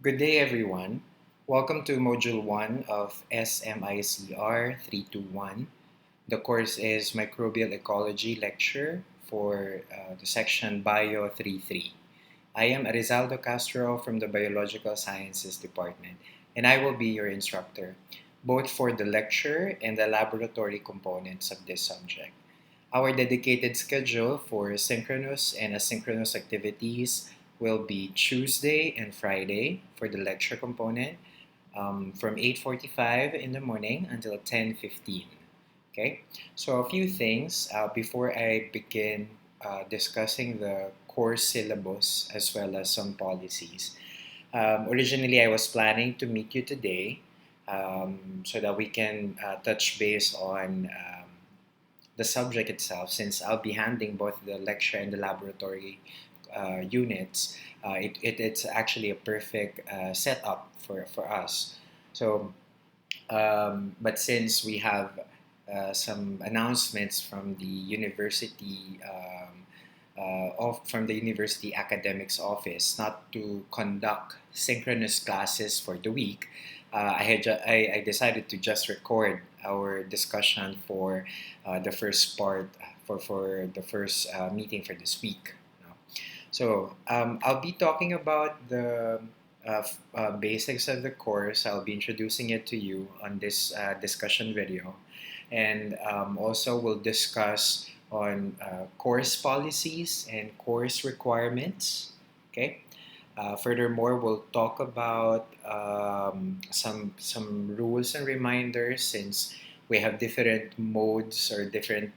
Good day, everyone. Welcome to Module 1 of SMICR 321. The course is Microbial Ecology lecture for the section Bio 33. I am Arizaldo Castro from the Biological Sciences Department, and I will be your instructor, both for the lecture and the laboratory components of this subject. Our dedicated schedule for synchronous and asynchronous activities will be Tuesday and Friday for the lecture component from 8:45 in the morning until 10:15. Okay, so a few things before I begin discussing the course syllabus as well as some policies. Originally, I was planning to meet you today so that we can touch base on the subject itself, since I'll be handling both the lecture and the laboratory units. It's actually a perfect setup for us. So, but since we have some announcements from the university from the university academics office not to conduct synchronous classes for the week, I decided to just record our discussion for the first part for the first meeting for this week. So I'll be talking about the basics of the course. I'll be introducing it to you on this discussion video, and also we'll discuss on course policies and course requirements. Okay. Furthermore, we'll talk about some rules and reminders, since we have different modes or different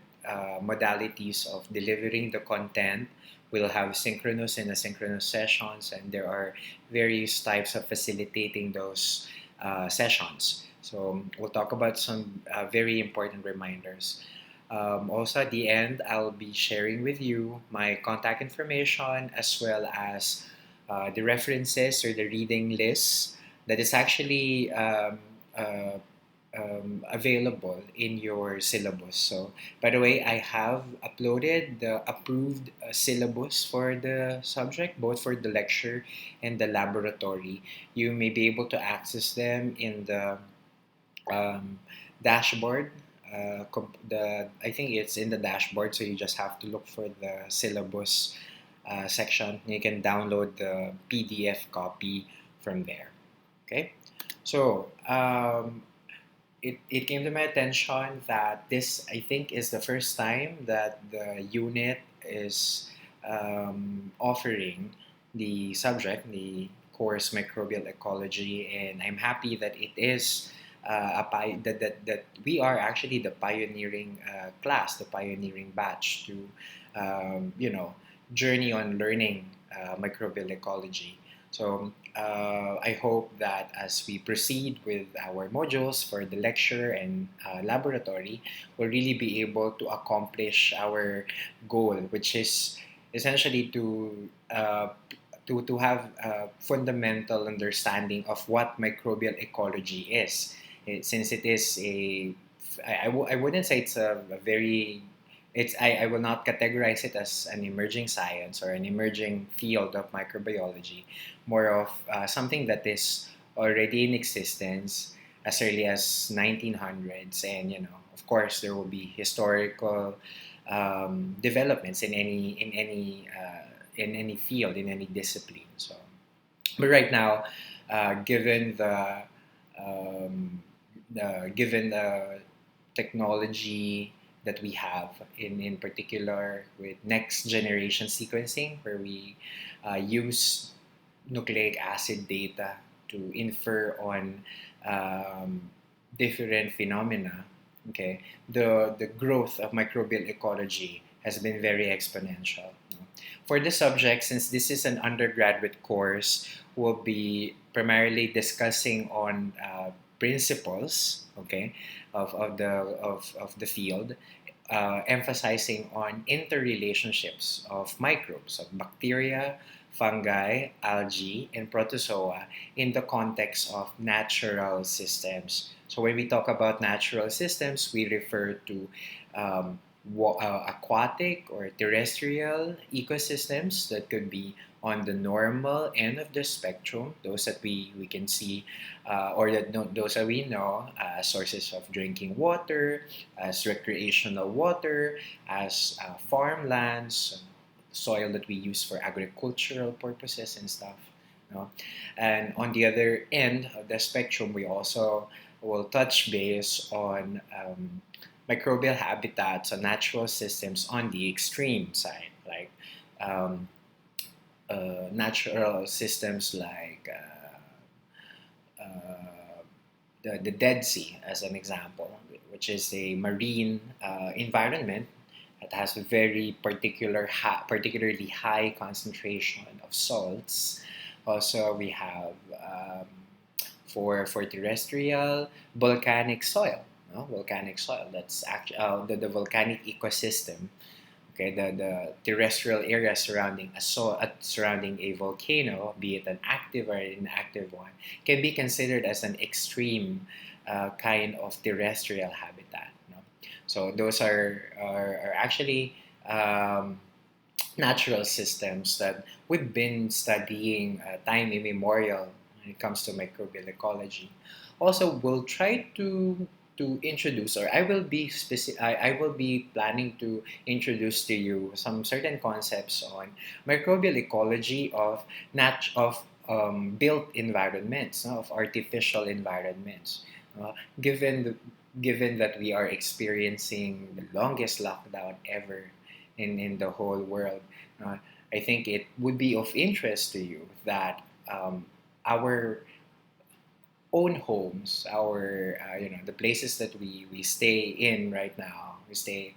modalities of delivering the content. We'll have synchronous and asynchronous sessions, and there are various types of facilitating those sessions. So we'll talk about some very important reminders. Also, at the end, I'll be sharing with you my contact information as well as the references or the reading list that is actually uh, available in your syllabus. So, by the way, I have uploaded the approved syllabus for the subject, both for the lecture and the laboratory. You may be able to access them in the um, dashboard. I think it's in the dashboard, so you just have to look for the syllabus section. You can download the PDF copy from there. Okay, so it came to my attention that this, I think, is the first time that the unit is offering the subject, the course Microbial Ecology, and I'm happy that it is that we are actually the pioneering class, the pioneering batch to journey on learning microbial ecology. So I hope that as we proceed with our modules for the lecture and laboratory, we'll really be able to accomplish our goal, which is essentially to have a fundamental understanding of what microbial ecology is. Since it is I wouldn't say it's a very I will not categorize it as an emerging science or an emerging field of microbiology, more of something that is already in existence as early as 1900s. And of course, there will be historical developments in any field, in any discipline. So, but right now, given given the technology that we have in particular with next generation sequencing, where we use nucleic acid data to infer on um, different phenomena. Okay, the growth of microbial ecology has been very exponential. For the subject, since this is an undergraduate course, we'll be primarily discussing on principles, okay, of the field, emphasizing on interrelationships of microbes, of bacteria, fungi, algae, and protozoa in the context of natural systems. So when we talk about natural systems, we refer to aquatic or terrestrial ecosystems that could be on the normal end of the spectrum, those that we can see, or that no, those that we know as sources of drinking water, as recreational water, as farmlands, soil that we use for agricultural purposes and stuff. You know? And on the other end of the spectrum, we also will touch base on microbial habitats and natural systems on the extreme side, like um, natural systems like the Dead Sea, as an example, which is a marine environment that has a very particularly high concentration of salts. Also, we have for terrestrial volcanic soil. No? Volcanic soil. That's actually the volcanic ecosystem. Okay, the terrestrial area surrounding a volcano, be it an active or an inactive one, can be considered as an extreme kind of terrestrial habitat. No? So those are actually natural systems that we've been studying time immemorial when it comes to microbial ecology. Also, we'll try to introduce, or I will be planning to introduce to you some certain concepts on microbial ecology of built environments, no, of artificial environments. Given given that we are experiencing the longest lockdown ever in the whole world, uh, I think it would be of interest to you that our own homes, our the places that we stay in right now, we stay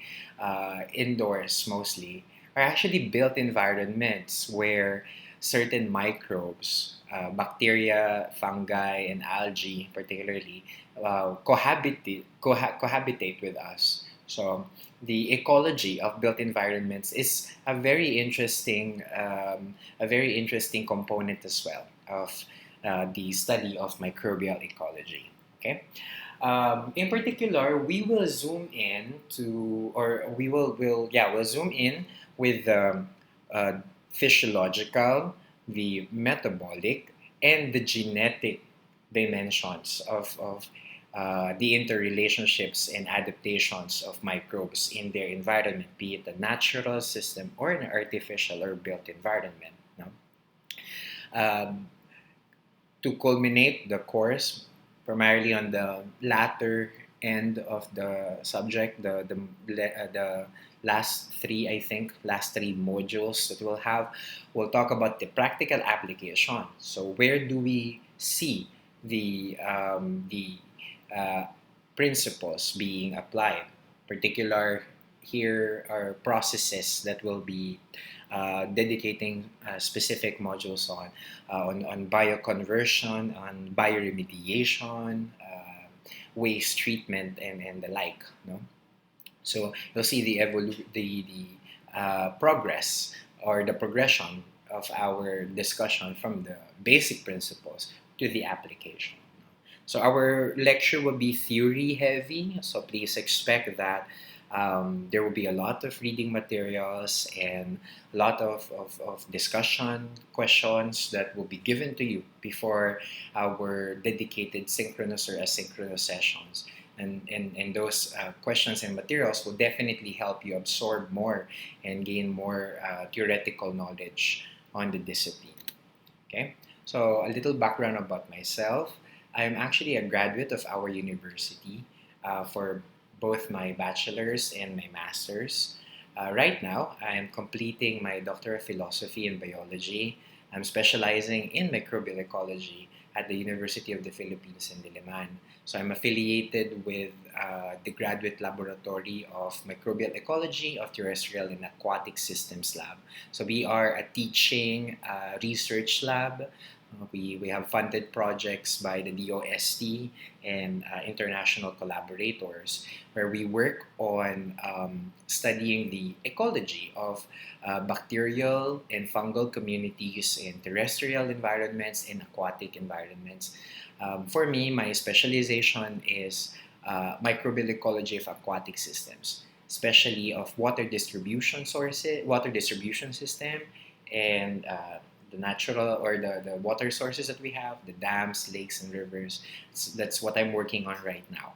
indoors mostly, are actually built environments where certain microbes, bacteria, fungi, and algae, particularly, cohabitate with us. So the ecology of built environments is a very interesting component as well of the study of microbial ecology. Okay. In particular, we will zoom in to, or we'll zoom in with the physiological, the metabolic, and the genetic dimensions of the interrelationships and adaptations of microbes in their environment, be it a natural system or an artificial or built environment. No? Um, to culminate the course, primarily on the latter end of the subject, the last three modules that we'll have, we'll talk about the practical application. So where do we see the principles being applied? Particular here are processes that will be dedicating specific modules on bioconversion, on bioremediation, waste treatment, and the like. No? So you'll see the progress or the progression of our discussion from the basic principles to the application. So our lecture will be theory heavy, so please expect that there will be a lot of reading materials and a lot of discussion questions that will be given to you before our dedicated synchronous or asynchronous sessions. And those questions and materials will definitely help you absorb more and gain more theoretical knowledge on the discipline. Okay, so a little background about myself. I'm actually a graduate of our university for both my bachelor's and my master's. Right now, I'm completing my Doctor of Philosophy in Biology. I'm specializing in microbial ecology at the University of the Philippines in Diliman. So I'm affiliated with the Graduate Laboratory of Microbial Ecology of Terrestrial and Aquatic Systems Lab. So we are a teaching research lab. We have funded projects by the DOST and international collaborators where we work on studying the ecology of bacterial and fungal communities in terrestrial environments and aquatic environments. For me, my specialization is microbial ecology of aquatic systems, especially of water distribution system, and the natural or the water sources that we have, the dams, lakes, and rivers. That's what I'm working on right now.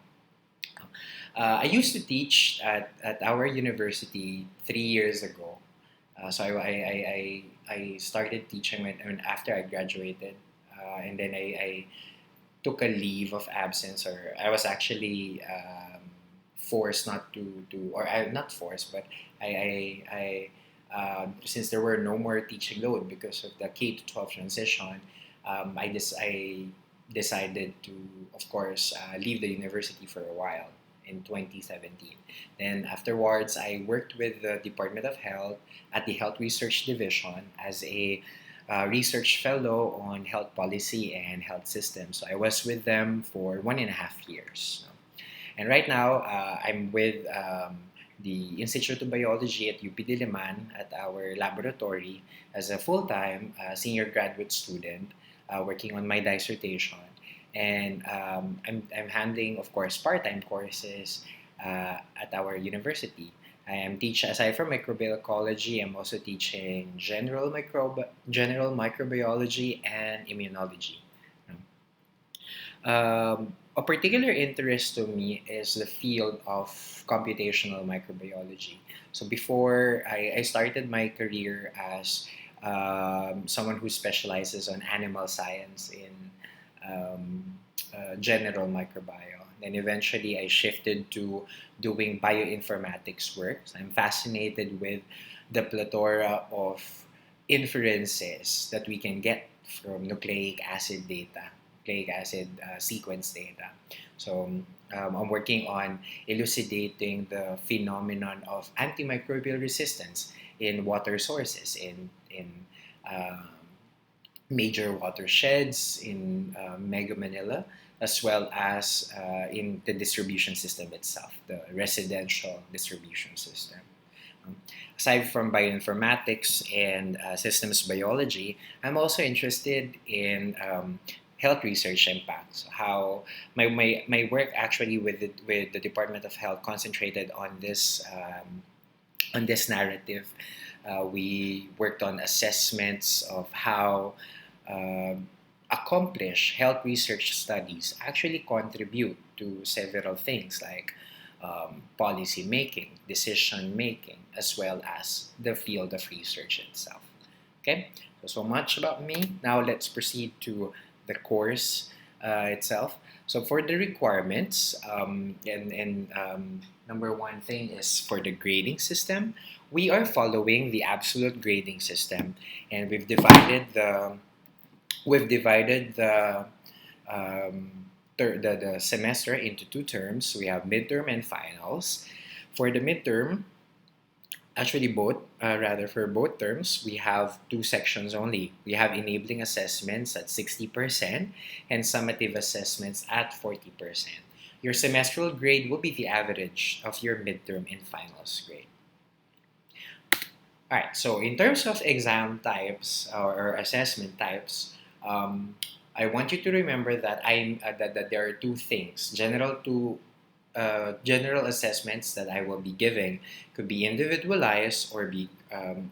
I used to teach at our university 3 years ago. So I started teaching when after I graduated, and then I took a leave of absence, or I was actually forced not to or I not forced, but since there were no more teaching load because of the K to 12 transition, I decided to, of course, leave the university for a while in 2017. Then afterwards, I worked with the Department of Health at the Health Research Division as a research fellow on health policy and health systems. So I was with them for 1.5 years. And right now, I'm with the Institute of Biology at UP Diliman at our laboratory as a full-time senior graduate student working on my dissertation. And I'm handling, of course, part-time courses at our university. I am teaching, aside from microbial ecology, I'm also teaching general microbiology and immunology. A particular interest to me is the field of computational microbiology. So before I started my career as someone who specializes on animal science in general microbiome. Then eventually I shifted to doing bioinformatics work. So I'm fascinated with the plethora of inferences that we can get from nucleic acid data, nucleic acid sequence data. So I'm working on elucidating the phenomenon of antimicrobial resistance in water sources, in um, major watersheds in Mega Manila, as well as in the distribution system itself, the residential distribution system. Um, Aside from bioinformatics and systems biology, I'm also interested in health research impact. So how my work actually with the Department of Health concentrated on this narrative. We worked on assessments of how accomplished health research studies actually contribute to several things like policy making, decision making, as well as the field of research itself. Okay, so much about me. Now let's proceed to the course itself. So for the requirements, number one thing is for the grading system. We are following the absolute grading system, and we've divided the semester into two terms. We have midterm and finals. For the midterm, actually for both terms, we have two sections only. We have enabling assessments at 60% and summative assessments at 40%. Your semestral grade will be the average of your midterm and finals grade. All right, so in terms of exam types or assessment types, I want you to remember that that there are two things. General assessments that I will be giving could be individualized or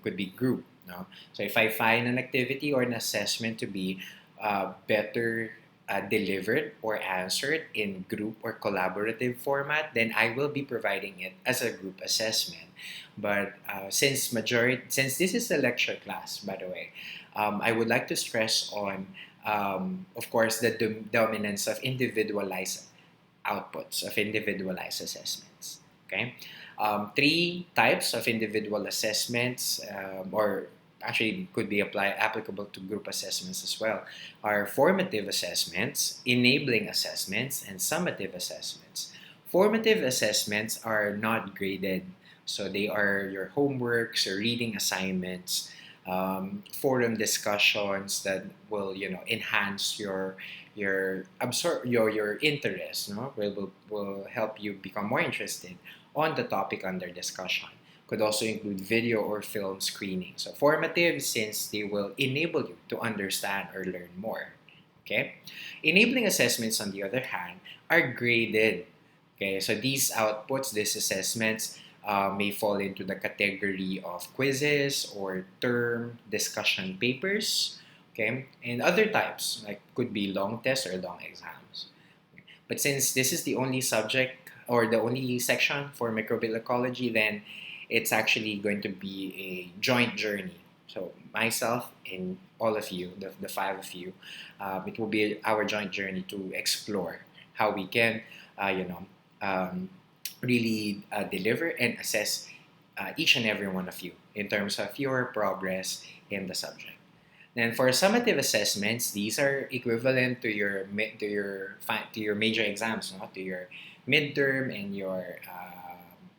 could be group. No? So if I find an activity or an assessment to be better delivered or answered in group or collaborative format, then I will be providing it as a group assessment. But since this is a lecture class, by the way, I would like to stress on, of course, the dominance of individualized outputs, of individualized assessments. Okay, three types of individual assessments, or actually could be applicable to group assessments as well, are formative assessments, enabling assessments, and summative assessments. Formative assessments are not graded, so they are your homeworks or reading assignments, forum discussions that will enhance your interest. No, will help you become more interested on the topic under discussion. Could also include video or film screening. So formative, since they will enable you to understand or learn more. Okay, enabling assessments, on the other hand, are graded. Okay, so these assessments may fall into the category of quizzes or term discussion papers. Okay, and other types like could be long tests or long exams. But since this is the only subject or the only section for microbial ecology, then it's actually going to be a joint journey. So myself and all of you, the five of you, it will be our joint journey to explore how we can, you know, um, really deliver and assess each and every one of you in terms of your progress in the subject. Then for summative assessments, these are equivalent to your major exams, no? To your midterm and your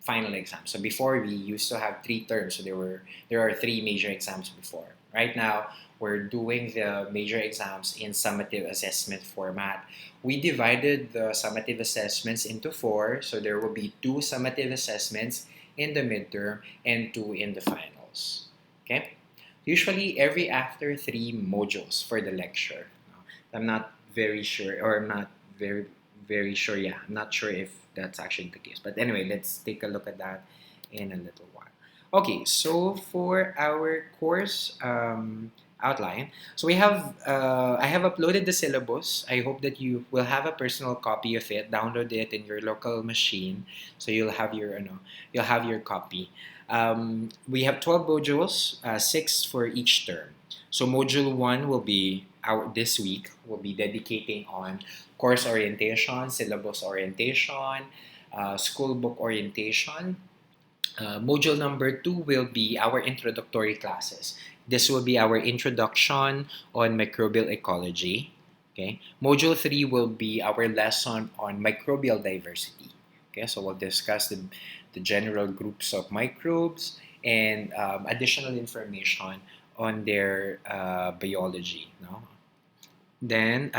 final exam. So before we used to have three terms, so there are three major exams before. Right now, we're doing the major exams in summative assessment format. We divided the summative assessments into four, so there will be two summative assessments in the midterm and two in the finals. Okay. Usually every after three modules for the lecture. I'm not very sure, or I'm not very sure. Yeah, I'm not sure if that's actually the case. But anyway, let's take a look at that in a little while. Okay, so for our course outline, so I have uploaded the syllabus. I hope that you will have a personal copy of it. Download it in your local machine, so you'll have your copy. We have 12 modules, six for each term. So module one will be this week. We'll be dedicating on course orientation, syllabus orientation, school book orientation. Module number two will be our introductory classes. This will be our introduction on microbial ecology. Okay. Module three will be our lesson on microbial diversity. Okay, so we'll discuss the general groups of microbes and additional information on their biology. No? Then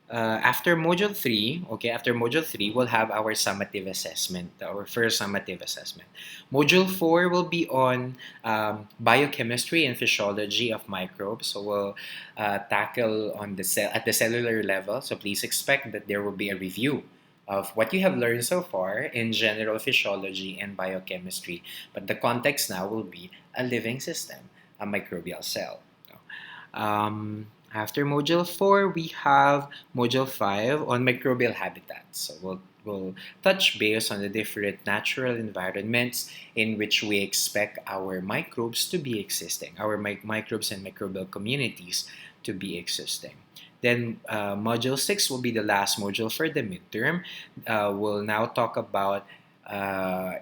after module three, we'll have our summative assessment, our first summative assessment. Module four will be on biochemistry and physiology of microbes. So we'll tackle on the cell at the cellular level. So please expect that there will be a review of what you have learned so far in general physiology and biochemistry. But the context now will be a living system, a microbial cell. After module 4, we have module 5 on microbial habitats. So we'll touch base on the different natural environments in which we expect our microbes to be existing, our microbes and microbial communities to be existing. Then module 6 will be the last module for the midterm. We'll now talk about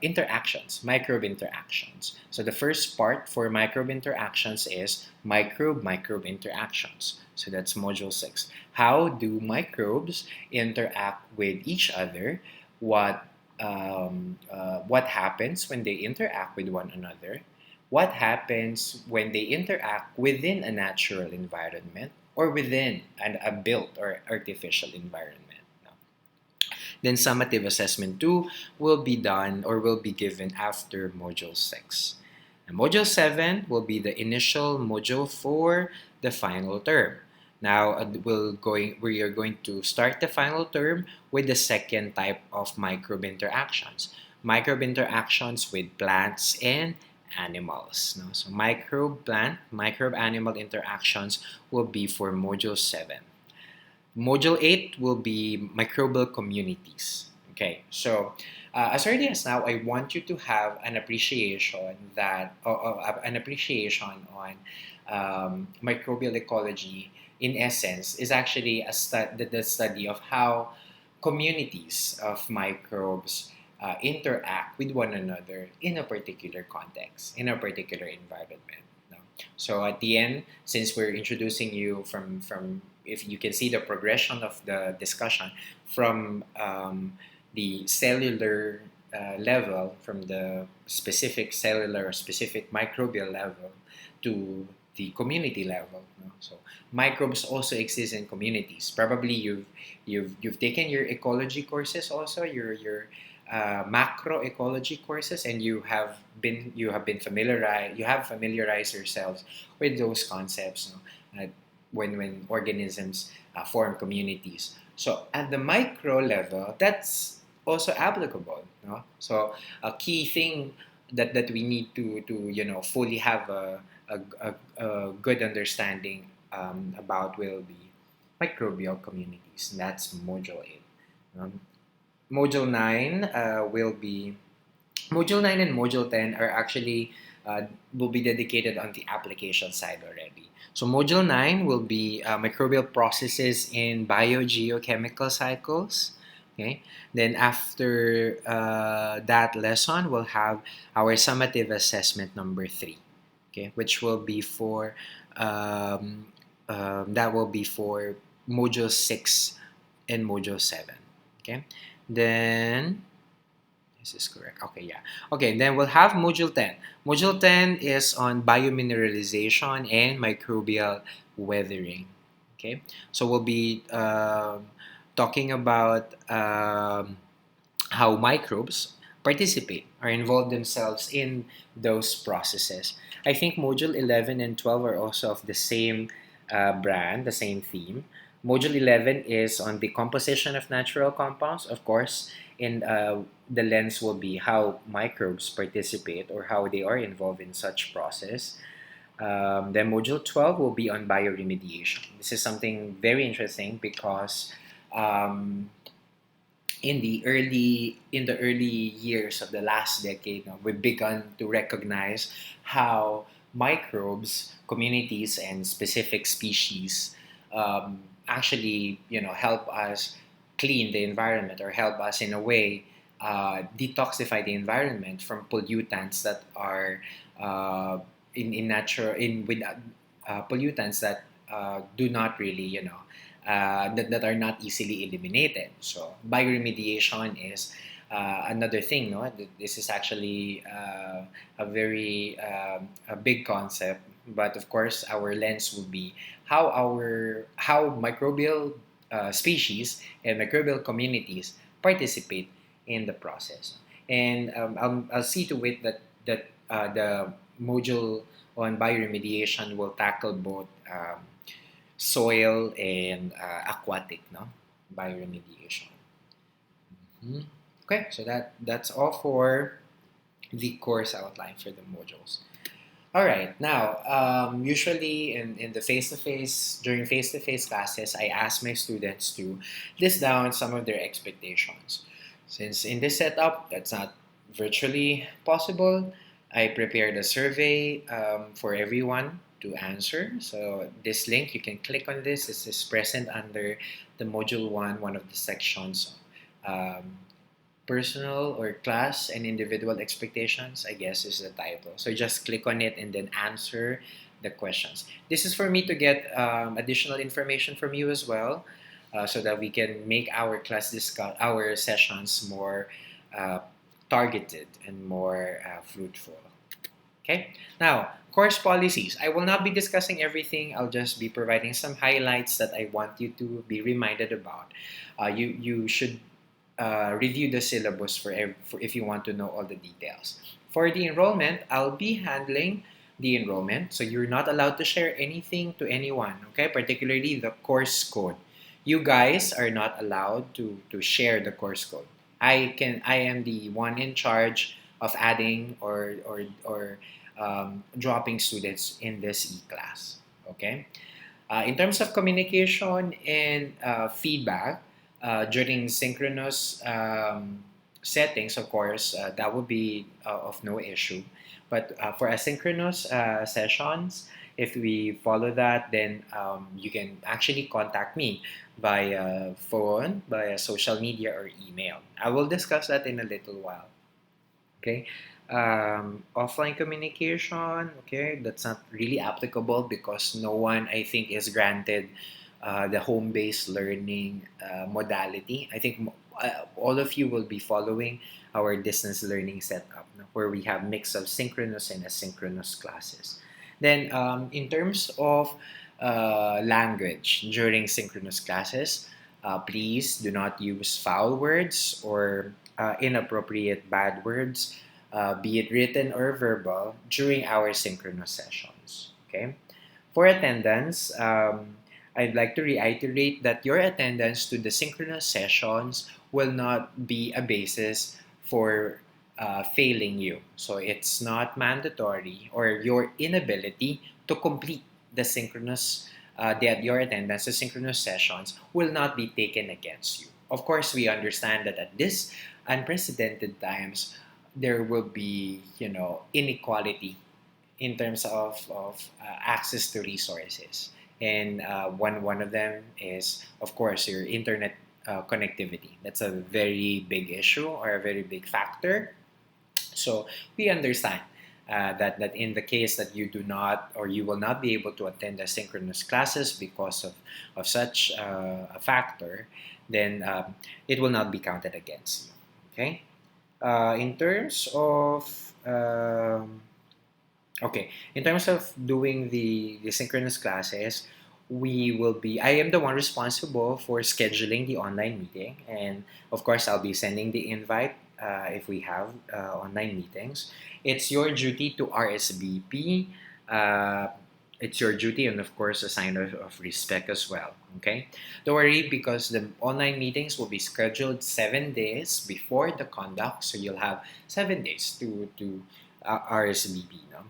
interactions, microbe interactions. So the first part for microbe interactions is microbe interactions. So that's module 6. How do microbes interact with each other? What happens when they interact with one another? What happens when they interact within a natural environment or within a built or artificial environment? Then summative assessment 2 will be done or will be given after module 6. And module 7 will be the initial module for the final term. Now we are going to start the final term with the second type of microbe interactions. Microbe interactions with plants and animals. No? So microbe animal interactions will be for module 7. Module 8 will be microbial communities. Okay, so as early as now, I want you to have an appreciation on microbial ecology. In essence, is actually the study of how communities of microbes interact with one another in a particular context, in a particular environment. No? So at the end, since we're introducing you from if you can see the progression of the discussion from the cellular level, from the specific cellular or specific microbial level to the community level. No? So microbes also exist in communities. Probably you've taken your ecology courses also, your macro ecology courses, and you have familiarized yourselves with those concepts. No? When organisms form communities. So at the micro level, that's also applicable. No? So a key thing that we need to fully have a good understanding about will be microbial communities. And that's module 8. Um, module 9 will be Module 9 and Module 10 are actually will be dedicated on the application side already. So Module 9 will be microbial processes in biogeochemical cycles. Okay. Then after that lesson, we'll have our summative assessment number 3. Okay, which will be for that will be for Module 6 and Module 7. Okay. Then this is correct. Okay, yeah. Okay, then we'll have Module 10. Module 10 is on biomineralization and microbial weathering. Okay, so we'll be talking about how microbes participate or involve themselves in those processes. I think Module 11 and 12 are also of the same brand, the same theme. Module 11 is on the composition of natural compounds, of course, and the lens will be how microbes participate or how they are involved in such process. Then Module 12 will be on bioremediation. This is something very interesting because um, in the early years of the last decade, we've begun to recognize how microbes, communities, and specific species actually help us clean the environment or help us in a way detoxify the environment from pollutants that are in natural in with pollutants that do not really that are not easily eliminated. So bioremediation is another thing. No, this is actually a very a big concept. But of course, our lens will be how microbial species and microbial communities participate in the process. And I'll see to it that the module on bioremediation will tackle both soil and aquatic, no, bioremediation. Mhm. Okay, so that's all for the course outline for the modules. All right, now usually in the face-to-face during face-to-face classes, I ask my students to list down some of their expectations. Since in this setup, that's not virtually possible, I prepared a survey for everyone to answer. So this link, you can click on this. This is present under the module one of the sections. Um, Personal or class and individual expectations, I guess is the title. So just click on it and then answer the questions. This is for me to get additional information from you as well, so that we can make our our sessions more uh, targeted and more fruitful. Okay. Now, course policies. I will not be discussing everything. I'll just be providing some highlights that I want you to be reminded about. You should review the syllabus for if you want to know all the details. For the enrollment, I'll be handling the enrollment. So you're not allowed to share anything to anyone, okay? Particularly the course code. You guys are not allowed to share the course code. I am the one in charge of adding or dropping students in this e-class, okay? In terms of communication and feedback, during synchronous settings, of course, that would be of no issue. But for asynchronous sessions, if we follow that, then you can actually contact me via phone, via social media, or email. I will discuss that in a little while. Okay. Offline communication, okay, that's not really applicable because no one, I think, is granted the home-based learning modality. I think all of you will be following our distance learning setup, no, where we have mix of synchronous and asynchronous classes. Then, in terms of language during synchronous classes, please do not use foul words or inappropriate bad words, be it written or verbal, during our synchronous sessions. Okay. For attendance, I'd like to reiterate that your attendance to the synchronous sessions will not be a basis for failing you. So it's not mandatory, or your inability to complete the synchronous your attendance to synchronous sessions will not be taken against you. Of course, we understand that at this unprecedented times, there will be, inequality in terms of access to resources. And one of them is, of course, your internet connectivity. That's a very big issue, or a very big factor. So we understand that in the case that you do not, or you will not be able to attend the synchronous classes because of such a factor, then it will not be counted against you. Okay? In terms of Okay, in terms of doing the synchronous classes, I am the one responsible for scheduling the online meeting. And of course, I'll be sending the invite if we have online meetings. It's your duty to RSVP. Uh, it's your duty, and of course, a sign of respect as well. Okay, don't worry, because the online meetings will be scheduled 7 days before the conduct, so you'll have 7 days to RSVP. No?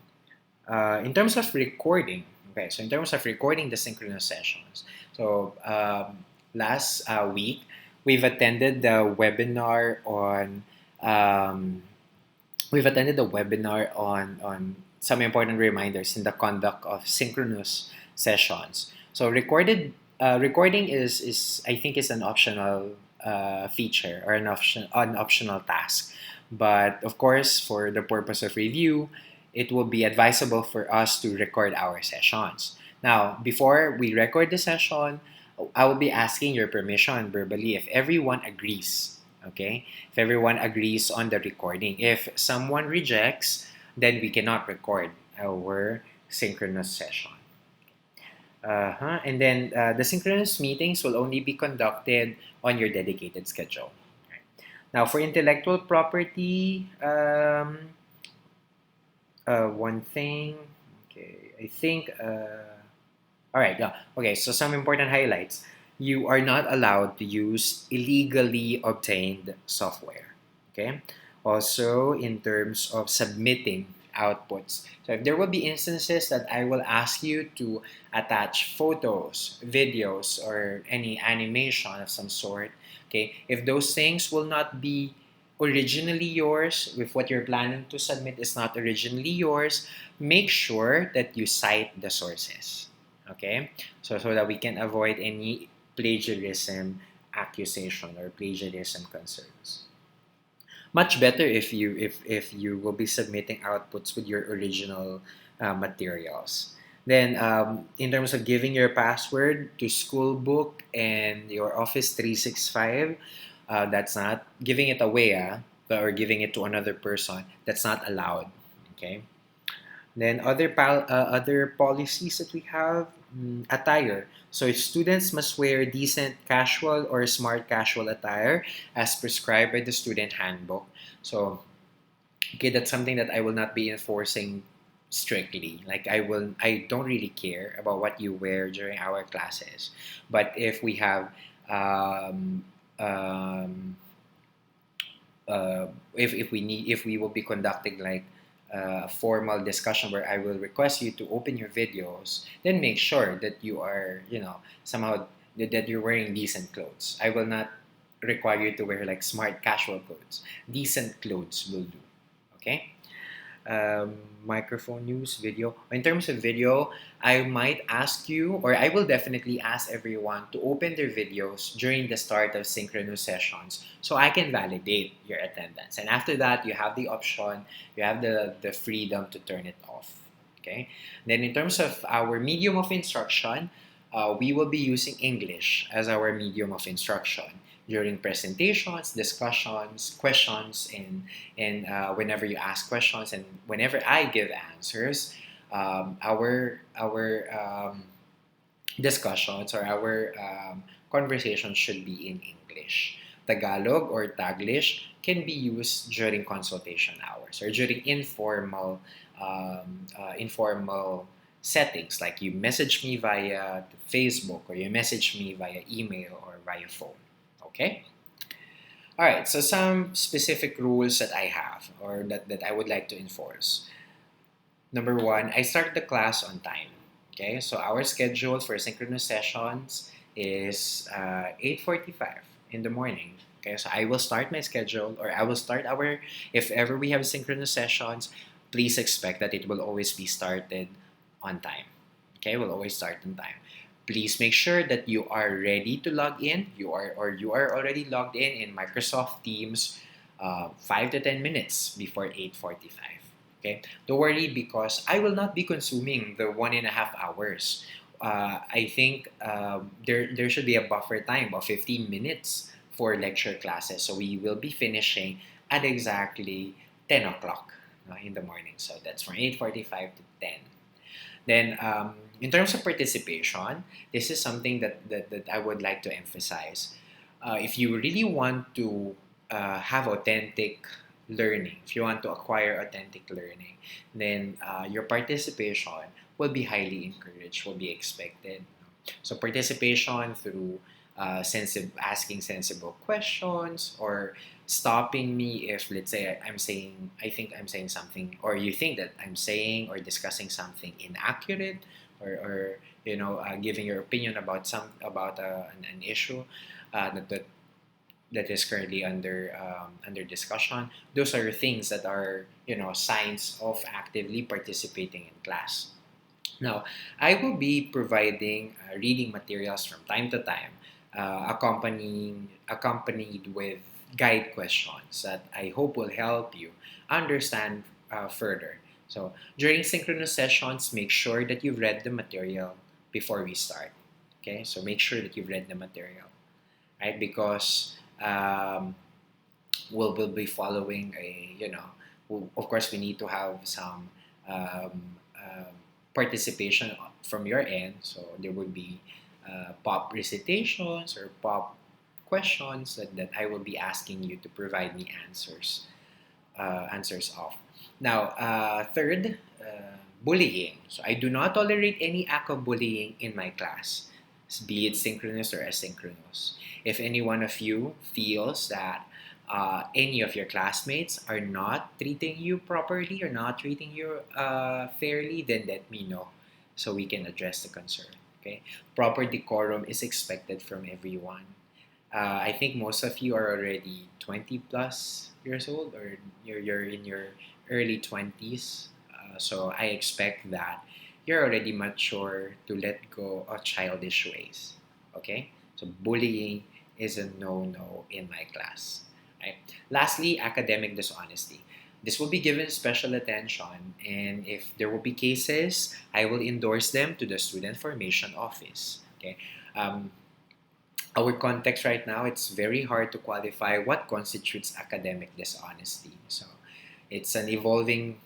In terms of recording, okay, so in terms of recording the synchronous sessions, so last week we've attended the webinar on um, on some important reminders in the conduct of synchronous sessions. So recording is I think is an optional feature, or an optional task, but of course, for the purpose of review, it will be advisable for us to record our sessions. Now, before we record the session, I will be asking your permission verbally if everyone agrees. Okay? If everyone agrees on the recording. If someone rejects, then we cannot record our synchronous session. And then the synchronous meetings will only be conducted on your dedicated schedule. Okay. Now, for intellectual property, one thing. Okay, I think. All right. Yeah. Okay. So some important highlights. You are not allowed to use illegally obtained software. Okay. Also, in terms of submitting outputs. So if there will be instances that I will ask you to attach photos, videos, or any animation of some sort. Okay. If those things will not be originally yours, if what you're planning to submit is not originally yours, make sure that you cite the sources. Okay? So that we can avoid any plagiarism accusation or plagiarism concerns. Much better if you will be submitting outputs with your original materials. Then, in terms of giving your password to Schoolbook and your Office 365, that's not giving it away, or giving it to another person. That's not allowed. Okay. Then other policies that we have, attire. So students must wear decent casual or smart casual attire as prescribed by the student handbook. So okay, that's something that I will not be enforcing strictly. Like I don't really care about what you wear during our classes. But if we have um, um, if we will be conducting like a formal discussion where I will request you to open your videos, then make sure that you are, somehow that you're wearing decent clothes. I will not require you to wear like smart casual clothes. Decent clothes will do. Okay. Microphone use, video. In terms of video, I might ask you, or I will definitely ask everyone to open their videos during the start of synchronous sessions so I can validate your attendance. And after that, you have the option, you have the freedom to turn it off. Okay. Then in terms of our medium of instruction, we will be using English as our medium of instruction during presentations, discussions, questions, and whenever you ask questions and whenever I give answers, our discussions, or our conversations should be in English. Tagalog or Taglish can be used during consultation hours or during informal settings, like you message me via Facebook or you message me via email or via phone. Okay? All right, so some specific rules that I have or that I would like to enforce. Number one, I start the class on time. Okay, so our schedule for synchronous sessions is 8:45 in the morning. Okay, so I will start my schedule or I will start our, if ever we have synchronous sessions, please expect that it will always be started on time. Okay, we'll always start on time. Please make sure that you are ready to log in. You are already logged in Microsoft Teams 5 to 10 minutes before 8:45. Okay, don't worry because I will not be consuming the 1.5 hours. I think there should be a buffer time of 15 minutes for lecture classes. So we will be finishing at exactly 10 o'clock in the morning. So that's from 8:45 to 10. Then, in terms of participation, this is something that I would like to emphasize. If you really want to have authentic learning, if you want to acquire authentic learning, then your participation will be highly encouraged, will be expected. So, participation through asking sensible questions or stopping me if, let's say, I think I'm saying something, or you think that I'm saying or discussing something inaccurate, or giving your opinion about an issue that is currently under discussion. Those are things that are signs of actively participating in class. Now, I will be providing reading materials from time to time, accompanied with guide questions that I hope will help you understand further. So, during synchronous sessions, make sure that you've read the material before we start. Okay, so make sure that you've read the material, right? Because we'll be following of course, we need to have some participation from your end. So there would be pop recitations or pop questions that I will be asking you to provide me answers of. Now, third, bullying. So I do not tolerate any act of bullying in my class, be it synchronous or asynchronous. If any one of you feels that any of your classmates are not treating you properly or not treating you fairly, then let me know so we can address the concern. Okay, proper decorum is expected from everyone. I think most of you are already 20 plus years old, or you're in your early 20s. So I expect that you're already mature to let go of childish ways. Okay? So bullying is a no-no in my class. Right? Lastly, academic dishonesty. This will be given special attention, and if there will be cases, I will endorse them to the Student Formation Office. Okay? Um, our context right now, it's very hard to qualify what constitutes academic dishonesty. So it's an evolving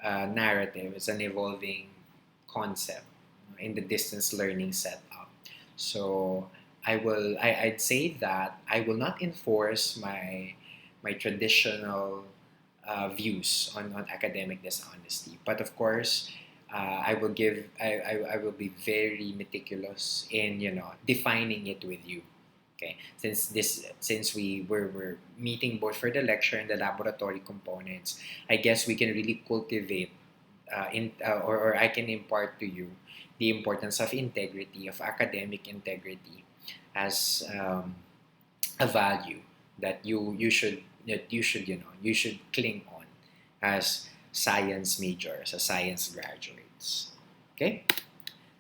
narrative, it's an evolving concept in the distance learning setup. So I'd say that I will not enforce my traditional views on academic dishonesty. But of course, I will be very meticulous in defining it with you. Okay, since we're meeting both for the lecture and the laboratory components, I guess we can really cultivate or I can impart to you the importance of integrity, of academic integrity, as a value that you should cling on as science majors, as science graduates. Okay.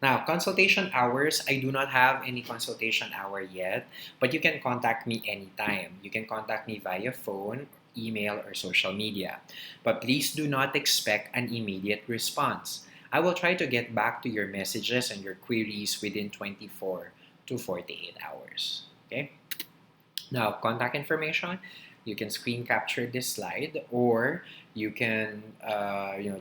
Now, consultation hours, I do not have any consultation hour yet, but you can contact me anytime. You can contact me via phone, email, or social media. But please do not expect an immediate response. I will try to get back to your messages and your queries within 24 to 48 hours. Okay? Now, contact information, you can screen capture this slide, or you can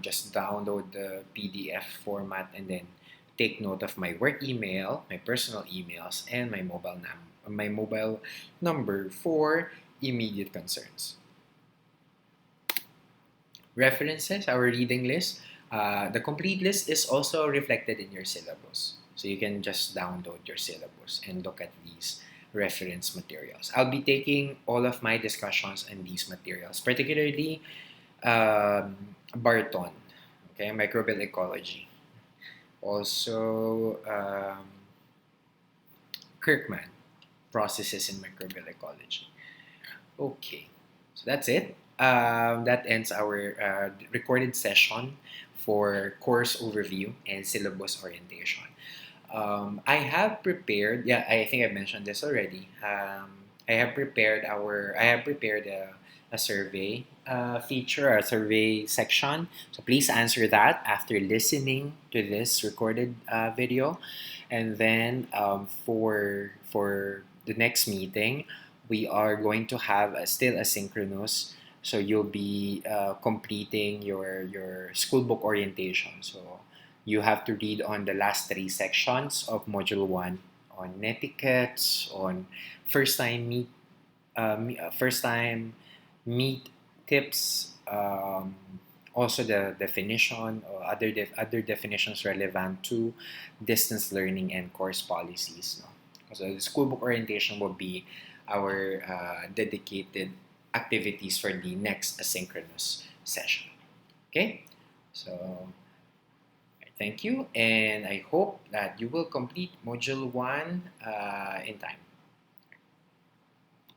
just download the PDF format and then take note of my work email, my personal emails, and my mobile number for immediate concerns. References, our reading list. The complete list is also reflected in your syllabus. So you can just download your syllabus and look at these reference materials. I'll be taking all of my discussions on these materials, particularly Barton, okay, microbial ecology. Also, Kirkman, processes in microbial ecology. Okay, so that's it. That ends our recorded session for course overview and syllabus orientation. I have prepared. Yeah, I think I mentioned this already. I have prepared a survey feature, a survey section. So please answer that after listening to this recorded video, and then for the next meeting, we are going to have still asynchronous. So you'll be completing your school book orientation. So you have to read on the last three sections of Module 1 on etiquettes, on first time meet, first time meet tips, also the definition or other definitions relevant to distance learning and course policies. No? So the school book orientation will be our dedicated activities for the next asynchronous session. Okay, so thank you, and I hope that you will complete Module 1 in time.